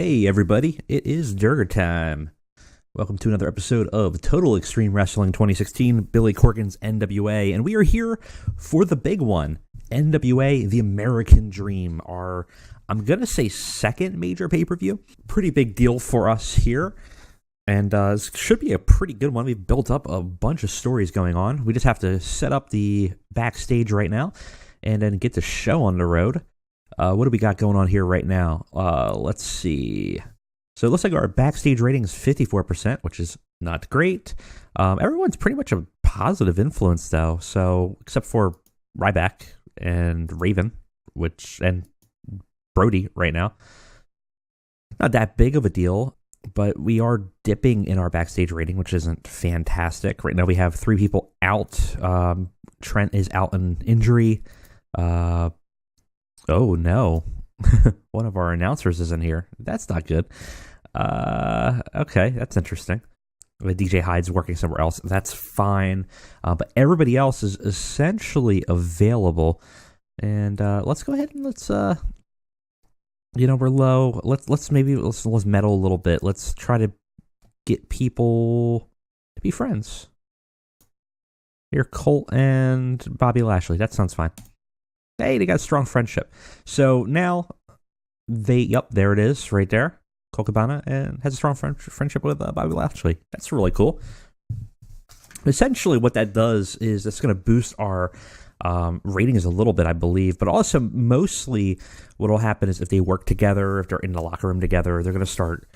Hey everybody, it is Durger time. Welcome to another episode of Total Extreme Wrestling 2016, Billy Corgan's NWA, and we are here for the big one, NWA, The American Dream, our, I'm going to say second major pay-per-view. Pretty big deal for us here, and it should be a pretty good one. We've built up a bunch of stories going on. We just have to set up the backstage right now, and then get the show on the road. What do we got going on here right now? Let's see. So it looks like our backstage rating is 54%, which is not great. Everyone's pretty much a positive influence, though. So except for Ryback and Raven, and Brody right now. Not that big of a deal, but we are dipping in our backstage rating, which isn't fantastic. Right now we have 3 people out. Trent is out in injury. Oh, no. One of our announcers isn't here. That's not good. Okay, that's interesting. DJ Hyde's working somewhere else. That's fine. But everybody else is essentially available. And let's go ahead and let's we're low. Let's meddle a little bit. Let's try to get people to be friends. Here, Colt and Bobby Lashley. That sounds fine. Hey, they got a strong friendship. So now there it is, right there. Colt Cabana and has a strong friendship with Bobby Lashley. That's really cool. Essentially, what that does is it's going to boost our ratings a little bit, I believe. But also, mostly, what will happen is if they work together, if they're in the locker room together, they're going to start,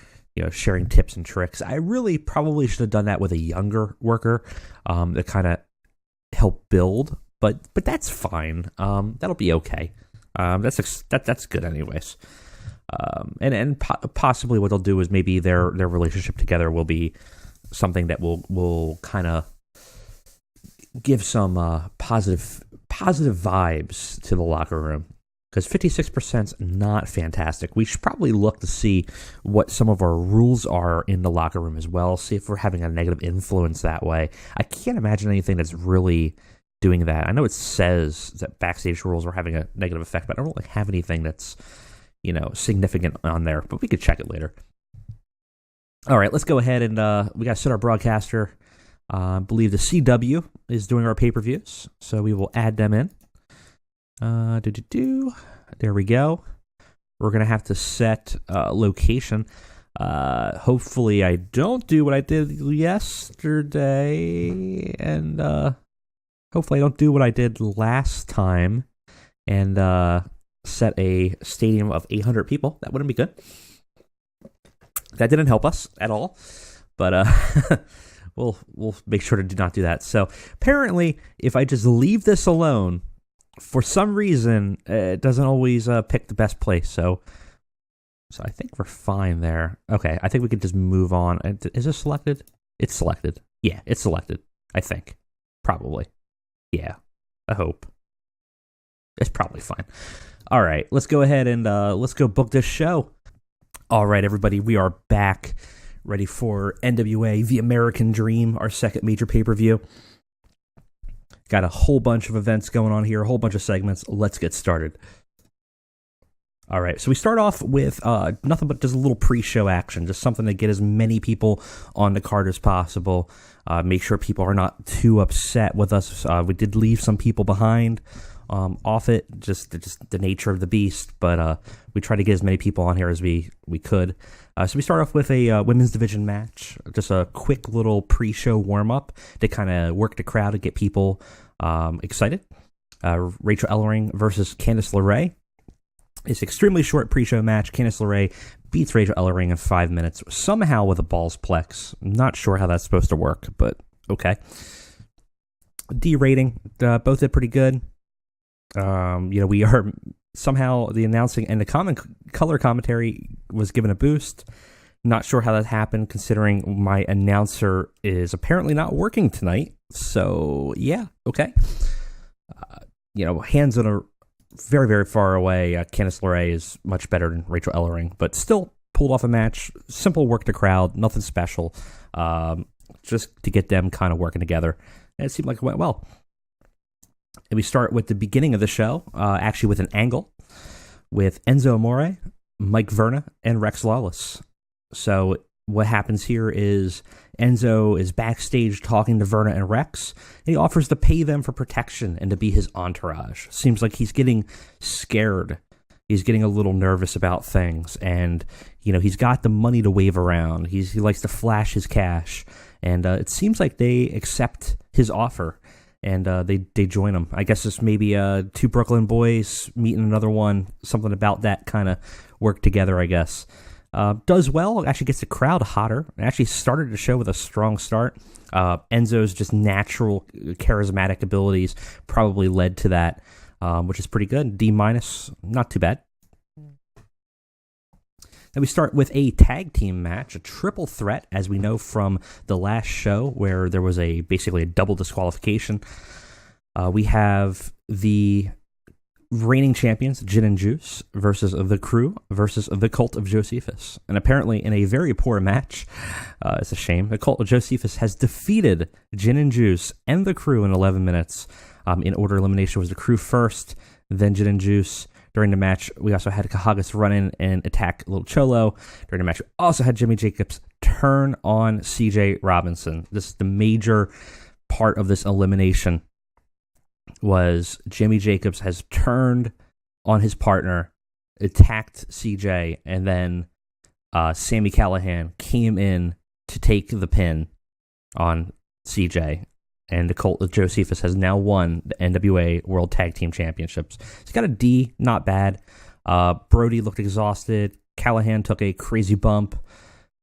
sharing tips and tricks. I really probably should have done that with a younger worker to kind of help build. But that's fine. That'll be okay. That's good anyways. And possibly what they'll do is maybe their relationship together will be something that will kind of give some positive vibes to the locker room. Because 56% is not fantastic. We should probably look to see what some of our rules are in the locker room as well. See if we're having a negative influence that way. I can't imagine anything that's really doing that. I know it says that backstage rules are having a negative effect, but I don't really have anything that's, significant on there, but we could check it later. All right, let's go ahead and we got to set our broadcaster. I believe the CW is doing our pay-per-views, so we will add them in. There we go. We're going to have to set location. Hopefully I don't do what I did yesterday, and hopefully I don't do what I did last time and set a stadium of 800 people. That wouldn't be good. That didn't help us at all, but we'll make sure to not do that. So apparently, if I just leave this alone, for some reason, it doesn't always pick the best place. So I think we're fine there. Okay, I think we can just move on. Is this selected? It's selected. Yeah, it's selected. I think. Probably. Yeah, I hope. It's probably fine. All right, let's go ahead and let's go book this show. All right, everybody, we are back, ready for NWA, The American Dream, our second major pay-per-view. Got a whole bunch of events going on here, a whole bunch of segments. Let's get started. All right, so we start off with nothing but just a little pre-show action, just something to get as many people on the card as possible. Make sure people are not too upset with us. We did leave some people behind off it, just the nature of the beast, but we try to get as many people on here as we could. So we start off with a women's division match, just a quick little pre-show warm-up to kind of work the crowd and get people excited. Rachel Ellering versus Candice LeRae. It's an extremely short pre-show match. Candice LeRae beats Rachel Ellering in 5 minutes, somehow with a balls plex. I'm not sure how that's supposed to work, but okay. D rating, both did pretty good. We are somehow the announcing and the color commentary was given a boost. Not sure how that happened, considering my announcer is apparently not working tonight. So yeah, okay. Hands on a very, very far away. Candice LeRae is much better than Rachel Ellering, but still pulled off a match. Simple work the crowd, nothing special. Just to get them kind of working together. And it seemed like it went well. And we start with the beginning of the show, actually with an angle with Enzo Amore Mike Verna and Rex Lawless. So what happens here is Enzo is backstage talking to Verna and Rex, and he offers to pay them for protection and to be his entourage. Seems like he's getting scared. He's getting a little nervous about things, and he's got the money to wave around. He likes to flash his cash, and it seems like they accept his offer, and they join him. I guess it's maybe two Brooklyn boys meeting another one. Something about that kind of work together, I guess. Does well, actually gets the crowd hotter. Actually started the show with a strong start. Enzo's just natural charismatic abilities probably led to that, which is pretty good. D-, not too bad. Then we start with a tag team match, a triple threat, as we know from the last show where there was basically a double disqualification. We have the reigning champions, Gin and Juice, versus the Crew, versus the Cult of Josephus. And apparently in a very poor match, it's a shame, the Cult of Josephus has defeated Gin and Juice and the Crew in 11 minutes. In order elimination was the Crew first, then Gin and Juice. During the match, we also had Kahagas run in and attack Little Cholo. During the match, we also had Jimmy Jacobs turn on CJ Robinson. This is the major part of this elimination, was Jimmy Jacobs has turned on his partner, attacked CJ, and then Sami Callihan came in to take the pin on CJ. And the Cult of Josephus has now won the NWA World Tag Team Championships. He's got a D, not bad. Brody looked exhausted. Callahan took a crazy bump.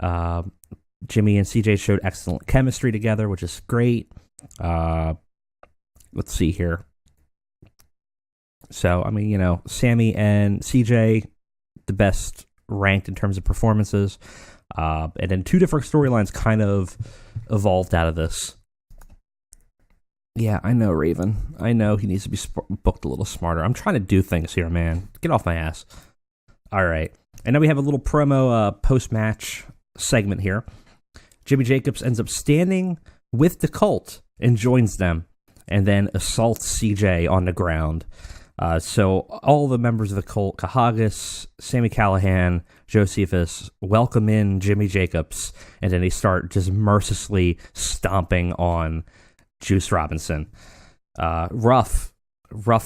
Jimmy and CJ showed excellent chemistry together, which is great. Let's see here. So, Sammy and CJ, the best ranked in terms of performances. And then two different storylines kind of evolved out of this. Yeah, I know, Raven. I know he needs to be booked a little smarter. I'm trying to do things here, man. Get off my ass. All right. And then we have a little promo post-match segment here. Jimmy Jacobs ends up standing with the Cult and joins them, and then assaults CJ on the ground. So all the members of the Cult, Kahagas, Sami Callihan, Josephus, welcome in Jimmy Jacobs, and then they start just mercilessly stomping on Juice Robinson. Rough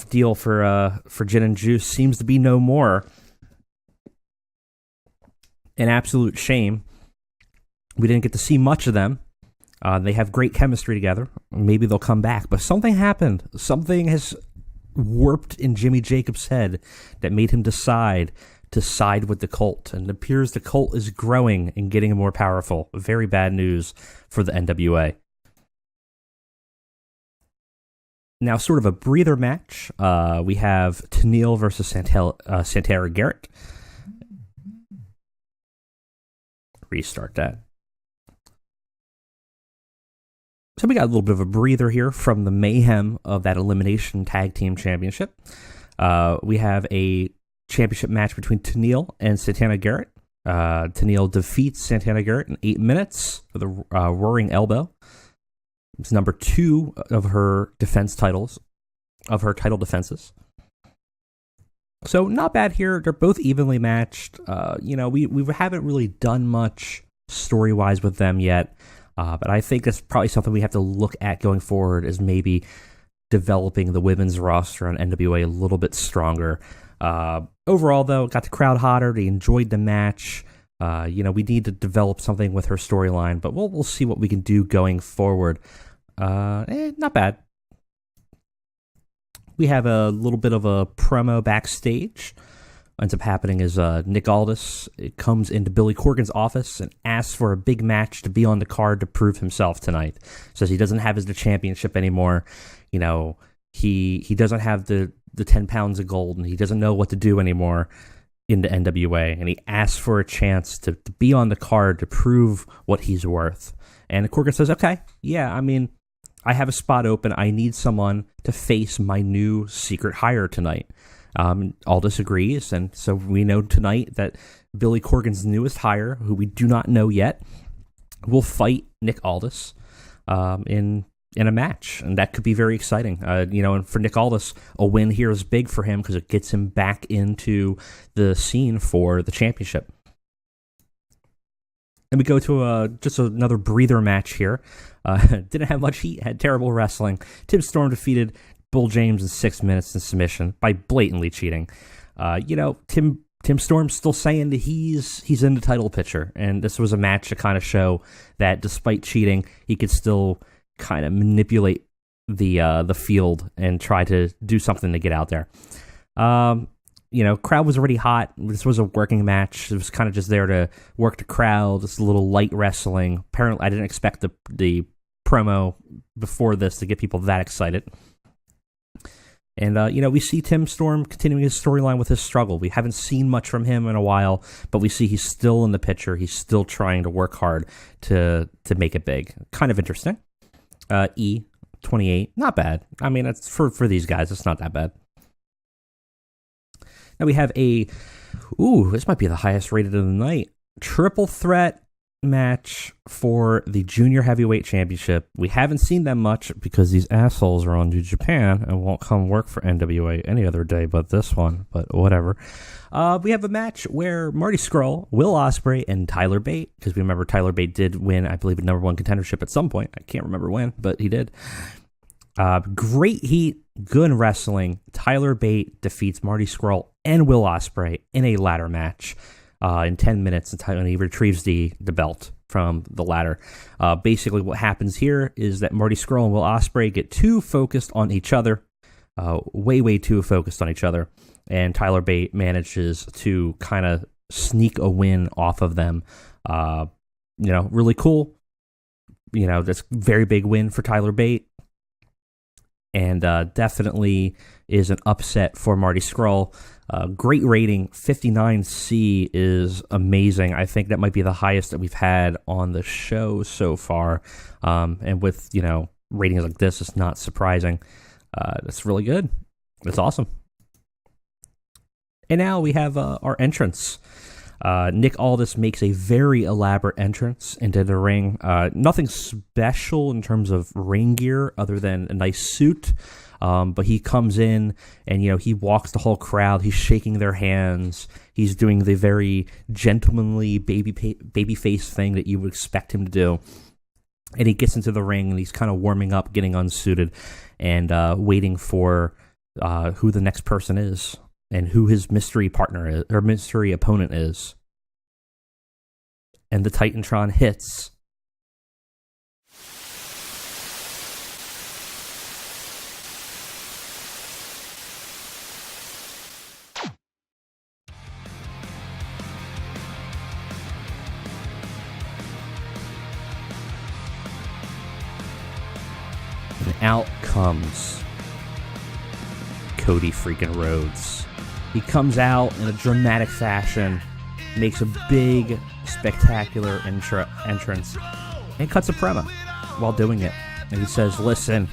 deal for Gin and Juice. Seems to be no more. An absolute shame. We didn't get to see much of them. They have great chemistry together. Maybe they'll come back. But something happened. Something has warped in Jimmy Jacobs' head that made him decide to side with the Cult. And it appears the Cult is growing and getting more powerful. Very bad news for the NWA. Now, sort of a breather match. We have Tenille versus Santana Garrett. Restart that. So we got a little bit of a breather here from the mayhem of that Elimination Tag Team Championship. We have a championship match between Tenille and Santana Garrett. Tenille defeats Santana Garrett in 8 minutes with a roaring elbow. It's number 2 of her title defenses. So not bad here. They're both evenly matched. We haven't really done much story-wise with them yet. But I think that's probably something we have to look at going forward, is maybe developing the women's roster on NWA a little bit stronger. Overall, though, it got the crowd hotter. They enjoyed the match. We need to develop something with her storyline, but we'll see what we can do going forward. Not bad. We have a little bit of a promo backstage. What ends up happening is Nick Aldis comes into Billy Corgan's office and asks for a big match to be on the card to prove himself tonight. Says he doesn't have the championship anymore. He doesn't have the 10 pounds of gold, and he doesn't know what to do anymore in the NWA. And he asks for a chance to be on the card to prove what he's worth. And Corgan says, okay, yeah, I have a spot open. I need someone to face my new secret hire tonight. Aldis agrees, and so we know tonight that Billy Corgan's newest hire, who we do not know yet, will fight Nick Aldis in in a match, and that could be very exciting. And for Nick Aldis, a win here is big for him because it gets him back into the scene for the championship. And we go to just another breather match here. Didn't have much heat, had terrible wrestling. Tim Storm defeated Bull James in 6 minutes in submission by blatantly cheating. Tim Storm's still saying that he's in the title picture, and this was a match to kind of show that despite cheating, he could still kind of manipulate the field and try to do something to get out there. Crowd was already hot. This was a working match. It was kind of just there to work the crowd, just a little light wrestling. Apparently, I didn't expect the promo before this to get people that excited. And, we see Tim Storm continuing his storyline with his struggle. We haven't seen much from him in a while, but we see he's still in the picture. He's still trying to work hard to make it big. Kind of interesting. E, 28, not bad. I mean, it's for these guys, it's not that bad. Now we have this might be the highest rated of the night. Triple threat match for the Junior Heavyweight Championship. We haven't seen them much because these assholes are on to Japan and won't come work for NWA any other day but this one, but whatever. We have a match where Marty Scurll, Will Ospreay, and Tyler Bate, because we remember Tyler Bate did win, I believe, a #1 contendership at some point. I can't remember when, but he did. Great heat, good wrestling. Tyler Bate defeats Marty Scurll and Will Ospreay in a ladder match in 10 minutes, and he retrieves the belt from the ladder. Basically, what happens here is that Marty Scurll and Will Ospreay get too focused on each other, way too focused on each other, and Tyler Bate manages to kind of sneak a win off of them. Really cool. That's a very big win for Tyler Bate. And definitely is an upset for Marty Scurll. Great rating, 59C is amazing. I think that might be the highest that we've had on the show so far. And with, ratings like this, it's not surprising. It's really good. It's awesome. And now we have our entrance. Nick Aldis makes a very elaborate entrance into the ring. Nothing special in terms of ring gear other than a nice suit. But he comes in and, he walks the whole crowd. He's shaking their hands. He's doing the very gentlemanly baby face thing that you would expect him to do. And he gets into the ring and he's kind of warming up, getting unsuited, and waiting for who the next person is and who his mystery partner is, or mystery opponent is. And the Titantron hits. And out comes Cody freaking Rhodes. He comes out in a dramatic fashion, makes a big, spectacular entrance, and cuts a promo while doing it. And he says, "Listen,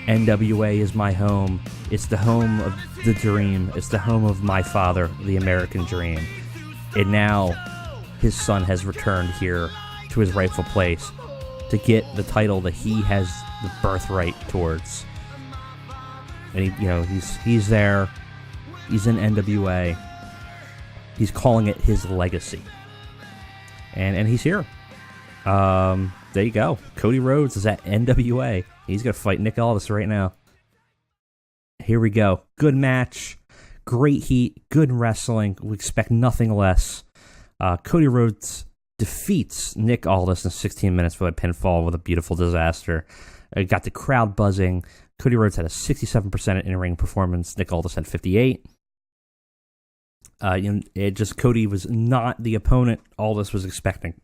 NWA is my home. It's the home of the dream. It's the home of my father, the American dream. And now his son has returned here to his rightful place to get the title that he has the birthright towards." And he's there. He's in NWA. He's calling it his legacy. And he's here. There you go. Cody Rhodes is at NWA. He's going to fight Nick Aldis right now. Here we go. Good match. Great heat. Good wrestling. We expect nothing less. Cody Rhodes defeats Nick Aldis in 16 minutes for a pinfall with a beautiful disaster. Got the crowd buzzing. Cody Rhodes had a 67% in-ring performance. Nick Aldis had 58%. Cody was not the opponent Aldis was expecting,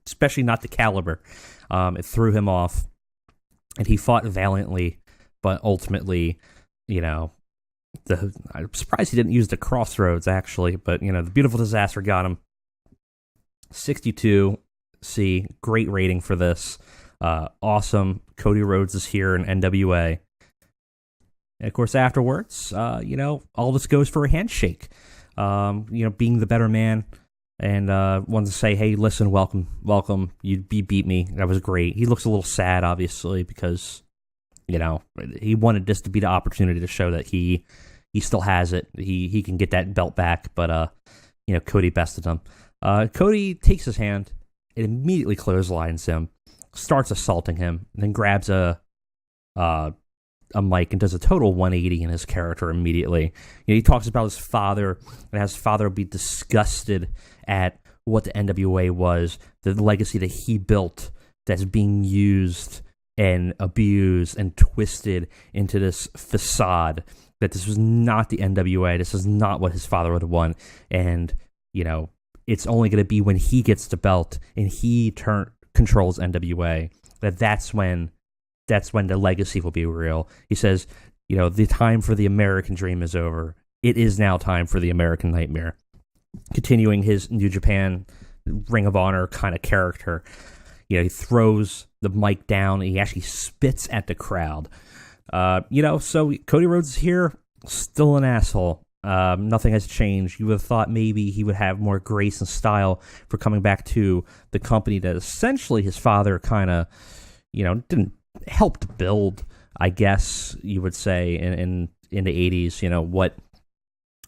especially not the caliber. It threw him off, and he fought valiantly, but ultimately, I'm surprised he didn't use the crossroads, actually, but, the beautiful disaster got him. 62C, great rating for this. Awesome. Cody Rhodes is here in NWA. And, of course, afterwards, Aldis goes for a handshake. Being the better man, and wanted to say, "Hey, listen, welcome. You beat me. That was great." He looks a little sad, obviously, because You know, he wanted this to be the opportunity to show that he still has it. He can get that belt back, but you know, Cody bested him. Cody takes his hand and immediately clotheslines him, starts assaulting him, and then grabs a mic and does a total 180 in his character immediately. You know, he talks about his father and has his father be disgusted at what the NWA was, the legacy that he built that's being used and abused and twisted into this facade, that this was not the NWA, this is not what his father would have won, and, you know, it's only going to be when he gets the belt and he controls NWA, that's when the legacy will be real. He says, you know, the time for the American dream is over. It is now time for the American nightmare. Continuing his New Japan Ring of Honor kind of character, you know, he throws the mic down and he actually spits at the crowd. You know, so Cody Rhodes is here, still an asshole. Nothing has changed. You would have thought maybe he would have more grace and style for coming back to the company that essentially his father kind of, you know, didn't help to build, I guess you would say, in the 80s. You know, what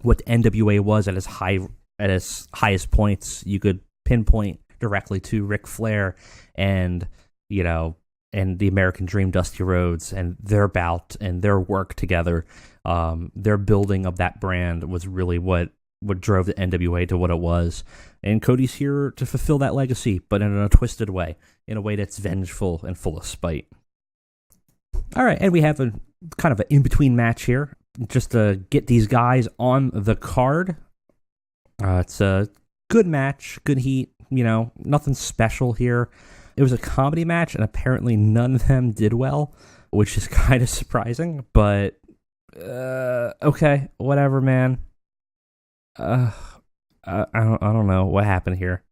NWA was at its highest points, you could pinpoint directly to Ric Flair and, you know, and the American Dream, Dusty Rhodes, and their bout and their work together. Their building of that brand was really what drove the NWA to what it was. And Cody's here to fulfill that legacy, but in a twisted way, in a way that's vengeful and full of spite. All right, and we have a kind of an in-between match here, just to get these guys on the card. It's a good match, good heat, you know, nothing special here. It was a comedy match, and apparently none of them did well, which is kind of surprising, but okay, whatever, man. I don't know what happened here.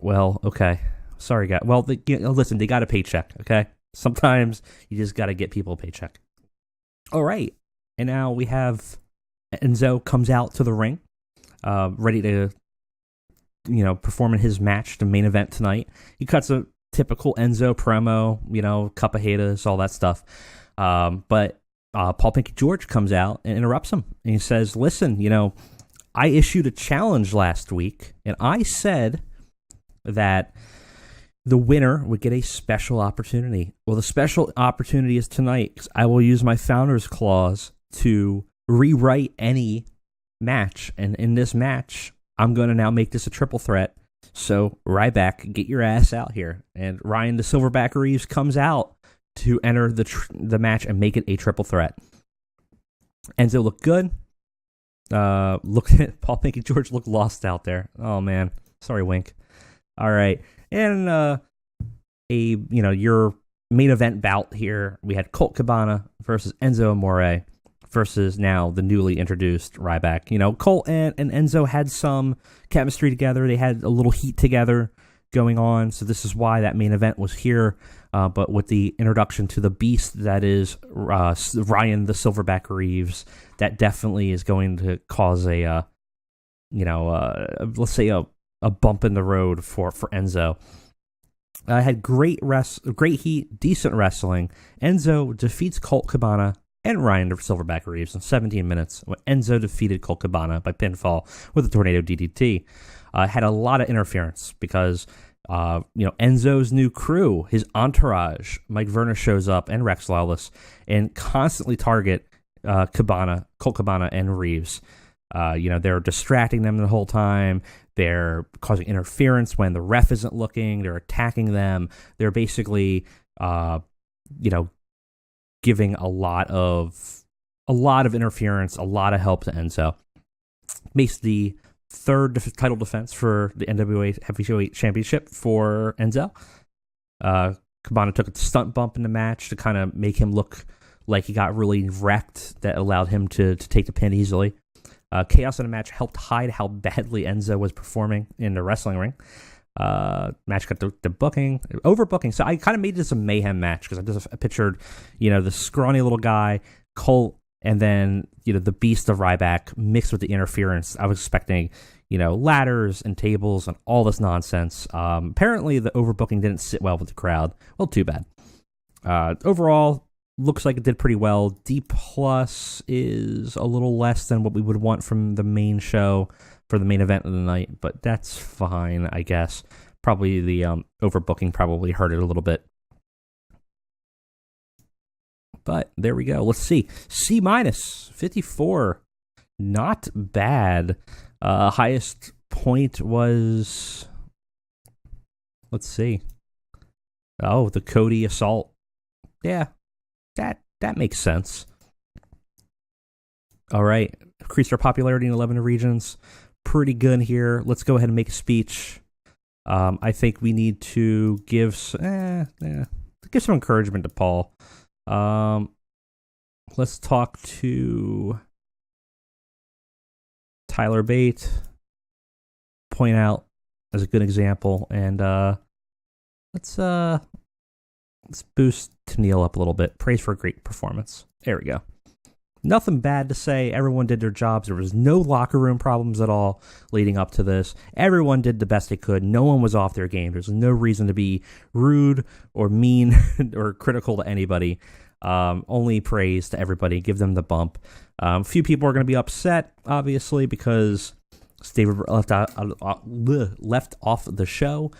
Well, okay. Sorry, guys. Well, listen, they got a paycheck, okay? Sometimes you just got to get people a paycheck. All right. And now we have Enzo comes out to the ring, ready to, you know, perform in his match, the main event tonight. He cuts a typical Enzo promo, you know, cup of haters, all that stuff. But Paul Pinky George comes out and interrupts him. And he says, listen, you know, I issued a challenge last week, and I said that the winner would get a special opportunity. Well, the special opportunity is tonight, because I will use my Founders Clause to rewrite any match. And in this match, I'm going to now make this a triple threat. So, Ryback, get your ass out here. And Ryan the Silverback Reeves comes out to enter the match and make it a triple threat. Enzo looked good. Look at Paul Pinky George looked lost out there. Oh, man. Sorry, Wink. All right. And your main event bout here, we had Colt Cabana versus Enzo Amore versus now the newly introduced Ryback. You know, Colt and Enzo had some chemistry together. They had a little heat together going on, so this is why that main event was here. But with the introduction to the beast that is Ryan the Silverback Reeves, that definitely is going to cause let's say a bump in the road for Enzo. I had great heat, decent wrestling. Enzo defeats Colt Cabana and Ryan the Silverback Reeves in 17 minutes when Enzo defeated Colt Cabana by pinfall with a tornado DDT. Had a lot of interference because Enzo's new crew, his entourage, Mike Verna shows up and Rex Lawless and constantly target Colt Cabana and Reeves. They're distracting them the whole time. They're causing interference when the ref isn't looking. They're attacking them. They're basically, giving a lot of interference, a lot of help to Enzo. Makes the third title defense for the NWA Heavyweight Championship for Enzo. Cabana took a stunt bump in the match to kind of make him look like he got really wrecked. That allowed him to take the pin easily. Chaos in the match helped hide how badly Enzo was performing in the wrestling ring. Match got the booking, overbooking. So I kind of made this a mayhem match because I pictured, the scrawny little guy, Colt, and then, the beast of Ryback mixed with the interference. I was expecting, ladders and tables and all this nonsense. Apparently the overbooking didn't sit well with the crowd. Well, too bad. Overall, looks like it did pretty well. D plus is a little less than what we would want from the main show for the main event of the night, but that's fine, I guess. Probably the overbooking probably hurt it a little bit. But there we go. Let's see. C minus 54. Not bad. Highest point was, let's see. Oh, the Cody assault. Yeah, that makes sense. All right. Increased our popularity in 11 regions. Pretty good here. Let's go ahead and make a speech. I think we need to give some encouragement to Paul. Let's talk to Tyler Bate. Point out as a good example, and let's boost Tennille up a little bit. Praise for a great performance. There we go. Nothing bad to say. Everyone did their jobs. There was no locker room problems at all leading up to this. Everyone did the best they could. No one was off their game. There's no reason to be rude or mean or critical to anybody. Only praise to everybody. Give them the bump. A few people are going to be upset, obviously, because David left off the show.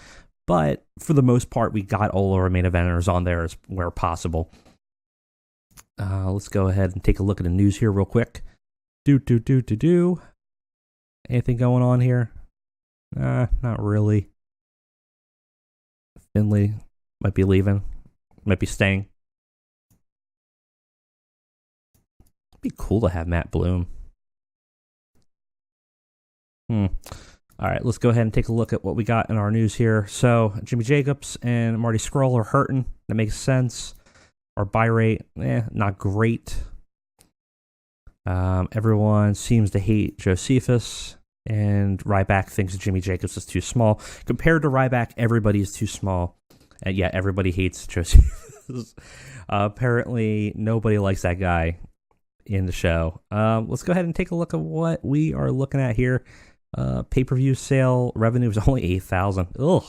But for the most part, we got all our main eventers on there where possible. Let's go ahead and take a look at the news here real quick. Anything going on here? Not really. Finley might be leaving. Might be staying. It'd be cool to have Matt Bloom. All right, let's go ahead and take a look at what we got in our news here. So, Jimmy Jacobs and Marty Scurll are hurting. That makes sense. Our buy rate, not great. Everyone seems to hate Josephus, and Ryback thinks Jimmy Jacobs is too small. Compared to Ryback, everybody is too small. Yeah, everybody hates Josephus. Apparently, nobody likes that guy in the show. Let's go ahead and take a look at what we are looking at here. Pay-per-view sale revenue is only 8,000. Ugh,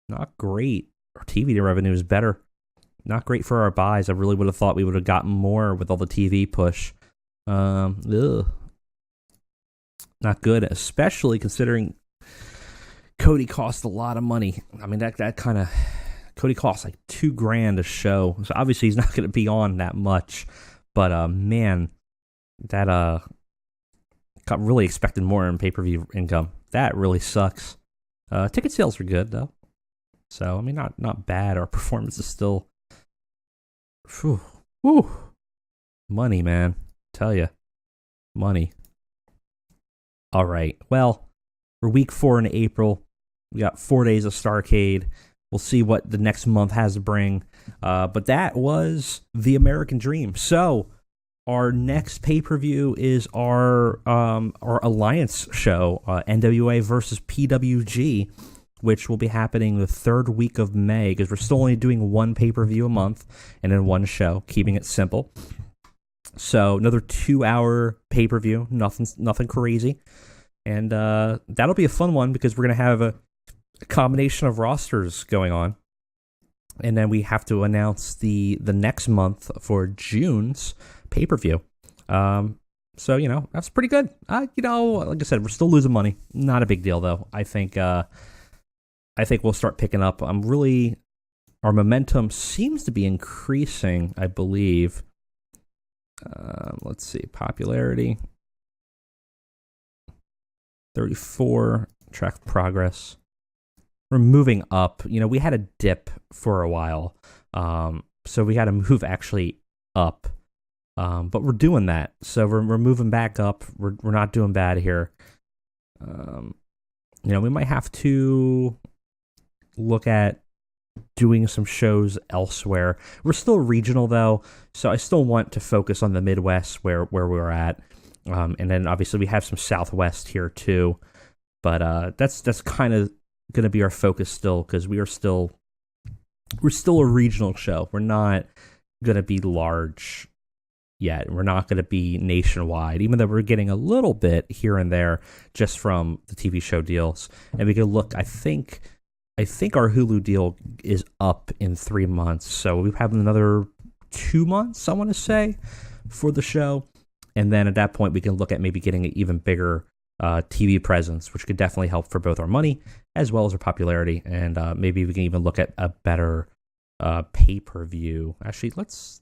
not great. Our TV revenue is better. Not great for our buys. I really would have thought we would have gotten more with all the TV push. Not good, especially considering Cody cost a lot of money. I mean, that kind of Cody costs like $2,000 a show, so obviously he's not going to be on that much. But man, that got really expected more in pay-per-view income. That really sucks. Ticket sales are good though, so I mean, not bad. Our performance is still. Whew. Money, man. Tell you. Money. All right. Well, we're week 4 in April. We got 4 days of Starrcade. We'll see what the next month has to bring. But that was the American Dream. So our next pay-per-view is our Alliance show, NWA versus PWG, which will be happening the 3rd week of May, because we're still only doing one pay-per-view a month and then one show, keeping it simple. So another 2-hour pay-per-view, nothing crazy. And that'll be a fun one because we're going to have a combination of rosters going on. And then we have to announce the next month for June's pay-per-view. So, that's pretty good. Like I said, we're still losing money. Not a big deal, though. I think we'll start picking up. Our momentum seems to be increasing, I believe. Let's see, popularity. 34, track progress. We're moving up. We had a dip for a while. So we had to move actually up. But we're doing that. So we're moving back up. We're not doing bad here. We might have to look at doing some shows elsewhere. We're still regional though, so I still want to focus on the Midwest where we're at, and then obviously we have some Southwest here too. But that's kind of going to be our focus still, because we're still a regional show. We're not going to be large yet. We're not going to be nationwide, even though we're getting a little bit here and there just from the TV show deals. And we can look. I think our Hulu deal is up in 3 months, so we have another 2 months, I want to say, for the show. And then at that point, we can look at maybe getting an even bigger TV presence, which could definitely help for both our money as well as our popularity. And maybe we can even look at a better pay-per-view. Actually,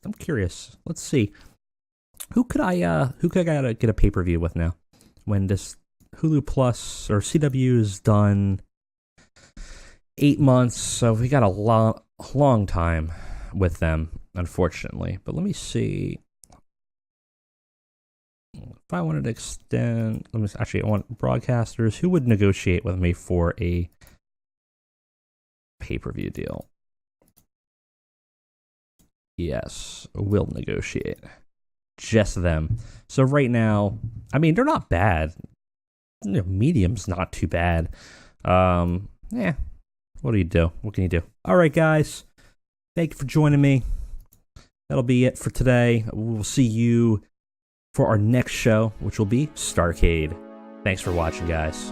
I'm curious. Let's see. Who could I get a pay-per-view with now? When this Hulu Plus or CW is done 8 months, so we got a long time with them, unfortunately. But let me see. If I wanted to extend, I want broadcasters who would negotiate with me for a pay-per-view deal. Yes, will negotiate. Just them. So right now, I mean, they're not bad. Medium's not too bad. Yeah. What do you do? What can you do? All right, guys. Thank you for joining me. That'll be it for today. We'll see you for our next show, which will be Starcade. Thanks for watching, guys.